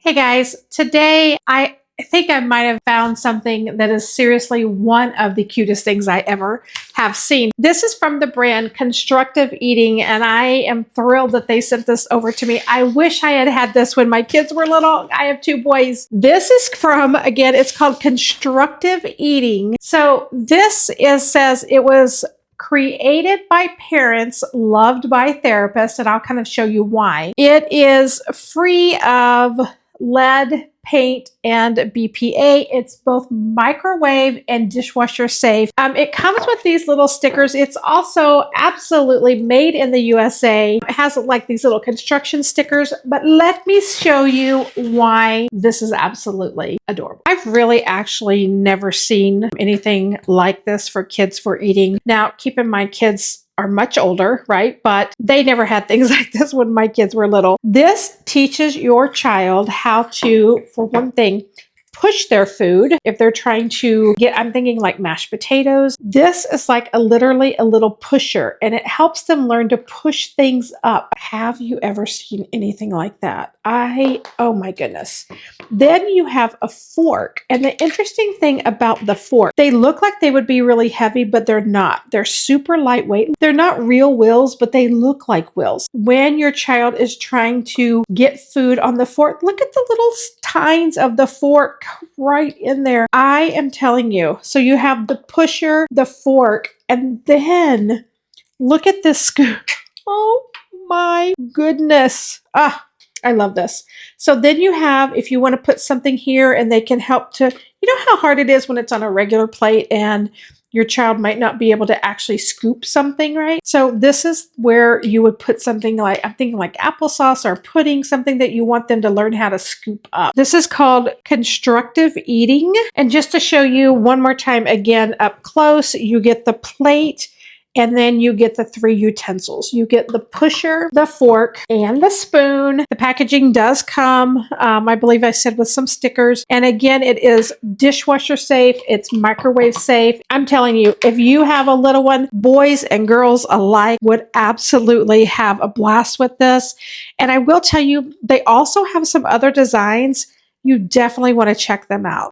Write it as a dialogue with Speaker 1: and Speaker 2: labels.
Speaker 1: Hey guys, today I think I might have found something that is seriously one of the cutest things I ever have seen. This is from the brand Constructive Eating, and I am thrilled that they sent this over to me. I wish I had had this when my kids were little. I have two boys. This is from, again, it's called Constructive Eating. So this says it was created by parents, loved by therapists, and I'll kind of show you why. It is free of lead, paint, and BPA. It's both microwave and dishwasher safe. It comes with these little stickers. It's also absolutely made in the USA. It has like these little construction stickers, but let me show you why this is absolutely adorable. I've really actually never seen anything like this for kids for eating. Now, keep in mind, kids are much older, right? But they never had things like this when my kids were little. This teaches your child how to, for one thing, push their food. If they're trying to get, I'm thinking like mashed potatoes. This is like literally a little pusher, and it helps them learn to push things up. Have you ever seen anything like that? Oh my goodness. Then you have a fork. And the interesting thing about the fork, they look like they would be really heavy, but they're not. They're super lightweight. They're not real wheels, but they look like wheels. When your child is trying to get food on the fork, look at the little tines of the fork right in there. I am telling you. So you have the pusher, the fork, and then look at this scoop. Oh my goodness. I love this. So then you have, if you want to put something here and they can help to, you know how hard it is when it's on a regular plate and your child might not be able to actually scoop something, right? So this is where you would put something like, I'm thinking like applesauce or pudding, something that you want them to learn how to scoop up. This is called Constructive Eating. And just to show you one more time, again, up close, you get the plate, and then you get the 3 utensils. You get the pusher, the fork, and the spoon. The packaging does come, I believe I said, with some stickers. And again, it is dishwasher safe. It's microwave safe. I'm telling you, if you have a little one, boys and girls alike would absolutely have a blast with this. And I will tell you, they also have some other designs. You definitely want to check them out.